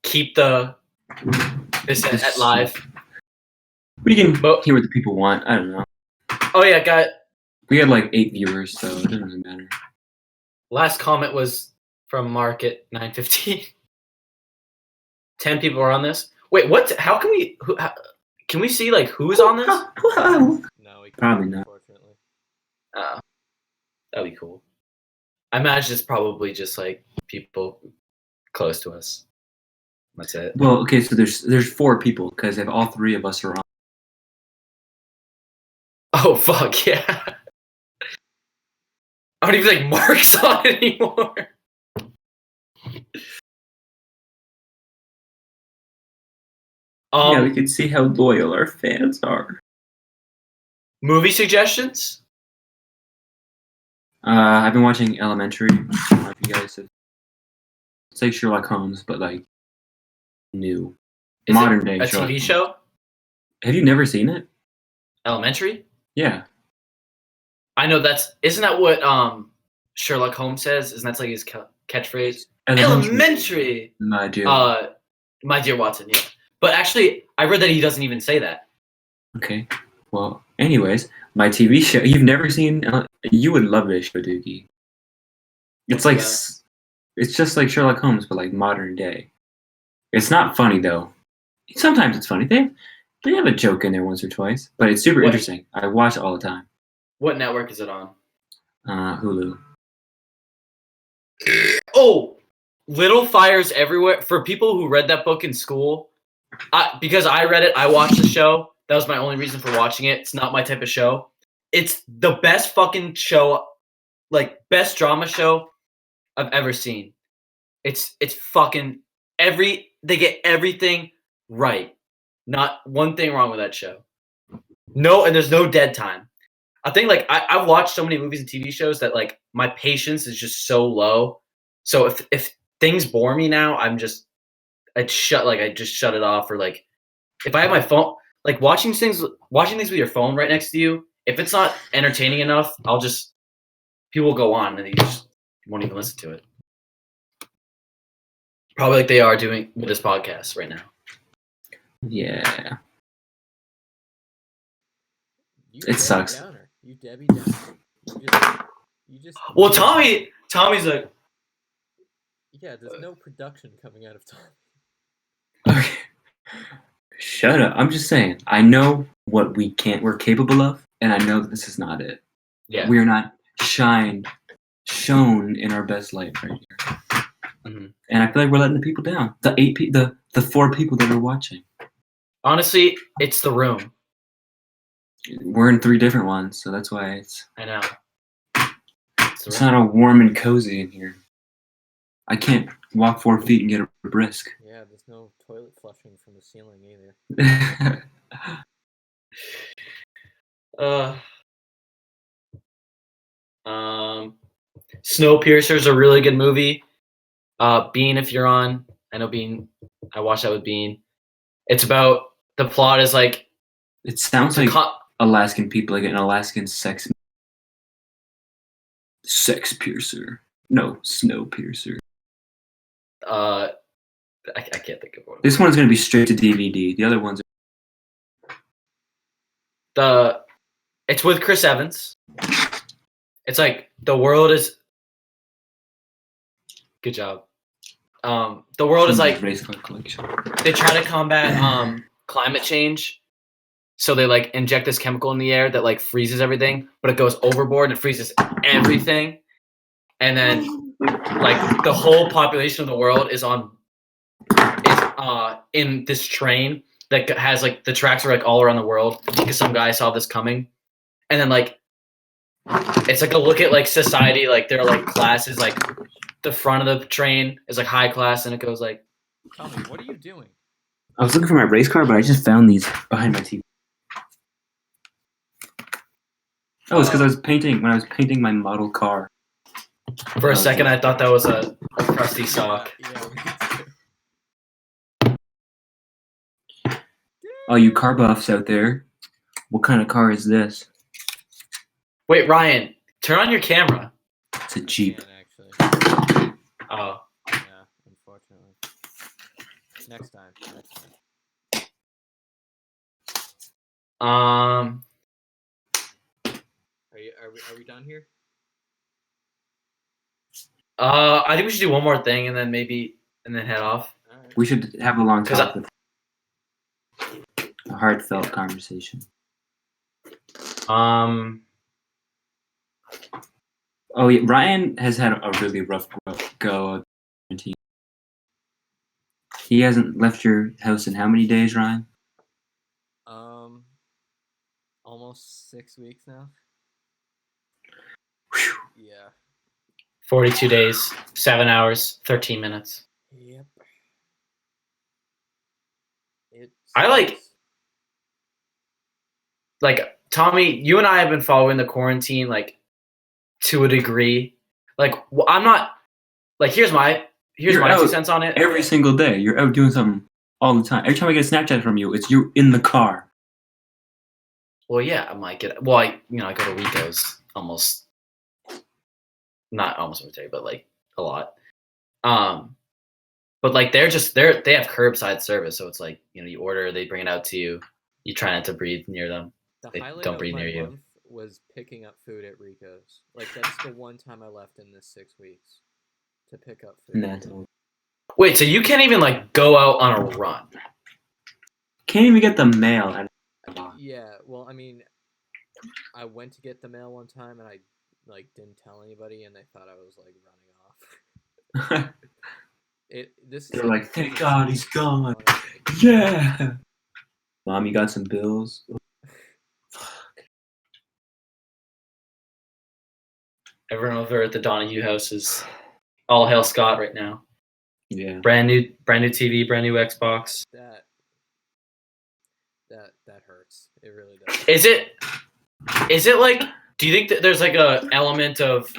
keep this at live. We can hear what the people want. I don't know. Oh yeah, we had like 8 viewers, so it doesn't really matter. Last comment was from Mark at 9:15. 10 people are on this. Wait, what? How can we? Can we see like who's on this? No, we can't, probably not. Unfortunately. That'd be cool. I imagine it's probably just like people close to us. That's it. Well, okay, so there's 4 people because if all 3 of us are on. Oh fuck yeah! I don't even think Mark's on anymore. Yeah, we can see how loyal our fans are. Movie suggestions? I've been watching Elementary. I don't know if you guys have. It's like Sherlock Holmes, but like new, modern day. A TV show? Have you never seen it? Elementary? Yeah. I know isn't that what Sherlock Holmes says? Isn't that like his catchphrase? Elementary. My dear. My dear Watson. Yeah. But actually, I read that he doesn't even say that. Okay. Well, anyways, my TV show. You've never seen. You would love this show, Doogie. It's like it's just like Sherlock Holmes, but like modern day. It's not funny though. Sometimes it's funny. They have a joke in there once or twice, but it's super interesting. I watch it all the time. What network is it on? Hulu. Oh, Little Fires Everywhere. For people who read that book in school, because I read it, I watched the show. That was my only reason for watching it. It's not my type of show. It's the best fucking show, like best drama show I've ever seen. It's fucking they get everything right. Not one thing wrong with that show. No, and there's no dead time. I think like I've watched so many movies and TV shows that like my patience is just so low. So if things bore me now, I just shut it off, or like if I have my phone, like watching things with your phone right next to you, if it's not entertaining enough, people will go on and you just won't even listen to it. Probably like they are doing with this podcast right now. Yeah. It sucks. Downer. You Debbie Downer. You just. Well, Tommy's like. Yeah, there's no production coming out of Tommy. Okay. Shut up. I'm just saying. I know what we're capable of, and I know that this is not it. Yeah. We're not shown in our best light right here. Mm-hmm. And I feel like we're letting the people down. The 4 people that are watching. Honestly, it's the room. We're in 3 different ones, so that's why it's. I know. It's not all warm and cozy in here. I can't walk 4 feet and get a brisk. Yeah, there's no toilet flushing from the ceiling either. Snowpiercer is a really good movie. Bean, if you're on, I know Bean. I watched that with Bean. It's about the plot is like. It sounds like Alaskan people, like an Alaskan sex piercer. No, snow piercer. I can't think of one. This one's gonna be straight to DVD. The other ones It's with Chris Evans. It's like the world is. Good job. The world is like race car collection. They try to combat climate change, so they like inject this chemical in the air that like freezes everything, but it goes overboard and it freezes everything, and then like the whole population of the world is in this train that has like the tracks are like all around the world because some guy saw this coming, and then like it's like a look at like society, like there are like classes, like the front of the train is like high class and it goes like. Tommy, what are you doing? I was looking for my race car, but I just found these behind my TV. Oh, it's because I was painting when I was painting my model car. For a second, I thought that was a crusty sock. Oh, you car buffs out there. What kind of car is this? Wait, Ryan, turn on your camera. It's a Jeep. Oh. Yeah, unfortunately. Next time. Are we done here? I think we should do one more thing and then head off. Right. We should have a long talk with a heartfelt conversation. Oh yeah, Ryan has had a really rough go. He hasn't left your house in how many days, Ryan? Almost 6 weeks now. Whew. Yeah. 42 days, 7 hours, 13 minutes. Yep. I like Tommy, you and I have been following the quarantine like to a degree. Like I'm not like here's my 2 cents on it. Every single day, you're out doing something all the time. Every time I get a Snapchat from you, it's you in the car. Well, yeah, I might get. Well, I go to Rico's almost, not almost every day, but like a lot. But like they have curbside service, so it's like you order, they bring it out to you. You try not to breathe near them. They don't breathe near you. Was picking up food at Rico's. Like that's the one time I left in this 6 weeks to pick up food. Wait, so you can't even like go out on a run? Can't even get the mail. Yeah, well, I mean, I went to get the mail one time and I like didn't tell anybody, and they thought I was like running off. They're like, thank God he's gone. Yeah. Mom, you got some bills? Fuck. Everyone over at the Donahue house is all hail Scott right now. Yeah. Brand new TV, brand new Xbox. That hurts. It really does. Is it like? Do you think that there's like a element of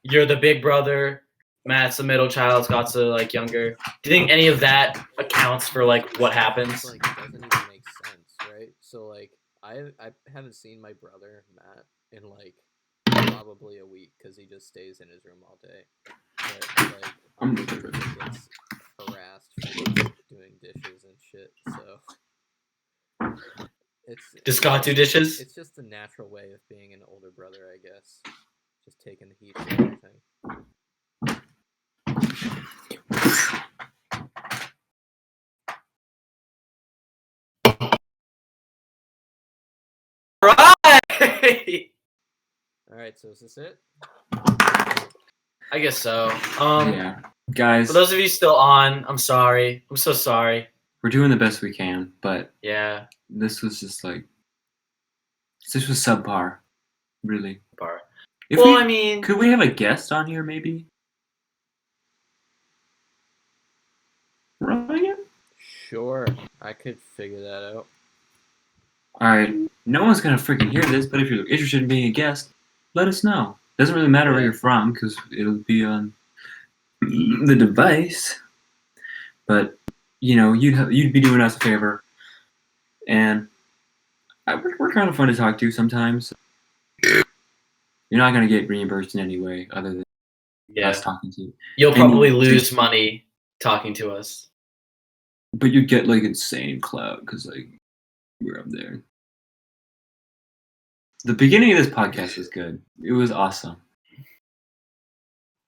you're the big brother, Matt's the middle child, Scott's the like younger? Do you think any of that accounts for like what happens? Like, it doesn't even make sense, right? So like I haven't seen my brother Matt in like probably a week because he just stays in his room all day. But like he gets harassed for doing dishes and shit. So Does Scott do dishes? It's just the natural way of being an older brother, I guess. Just taking the heat for everything. All right, so is this it? I guess so. Yeah, guys. For those of you still on, I'm sorry. I'm so sorry. We're doing the best we can, but yeah, this was just like subpar, really. Bar. I mean, could we have a guest on here, maybe? Ryan? Sure, I could figure that out. Alright, no one's gonna freaking hear this, but if you're interested in being a guest, let us know. Doesn't really matter where you're from, because it'll be on the device. But, you'd be doing us a favor. And we're kind of fun to talk to sometimes. You're not gonna get reimbursed in any way other than us talking to you. You'll probably lose money talking to us. But you'd get, like, insane clout, because, like, we're up there. The beginning of this podcast was good. It was awesome.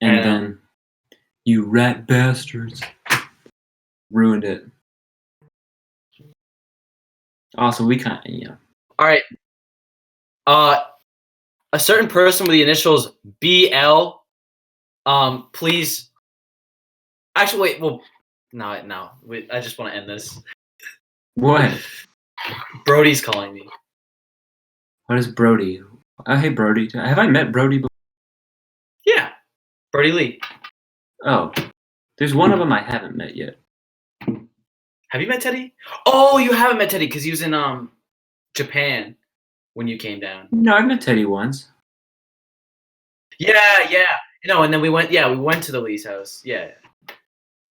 And then you rat bastards ruined it. Also, we kind of, All right. A certain person with the initials BL, please. Actually, wait. Well, no. Wait, I just want to end this. What? Brody's calling me. What is Brody? Oh, hey, Brody. Have I met Brody before? Yeah. Brody Lee. Oh. There's one of them I haven't met yet. Have you met Teddy? Oh, you haven't met Teddy because he was in Japan when you came down. No, I've met Teddy once. Yeah. No, and then we went to the Lee's house. Yeah.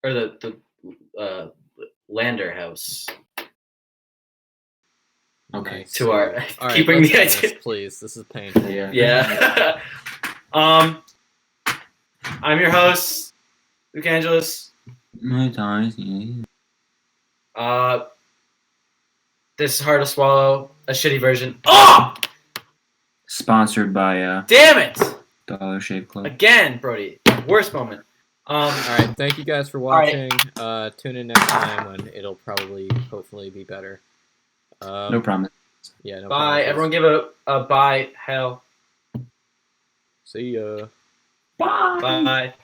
Or the Lander house. Okay. Nice. To our All right, keeping the let's end idea. this, please. This is painful. Yeah. I'm your host, Luke Angeles. My times. This is hard to swallow. A shitty version. Oh! Sponsored by Damn it! Dollar Shave Club. Again, Brody. Worst moment. All right, thank you guys for watching. Tune in next time when it'll probably, hopefully, be better. No promise. Yeah, no bye. promises. Everyone give a bye. Hell. See ya. Bye. Bye.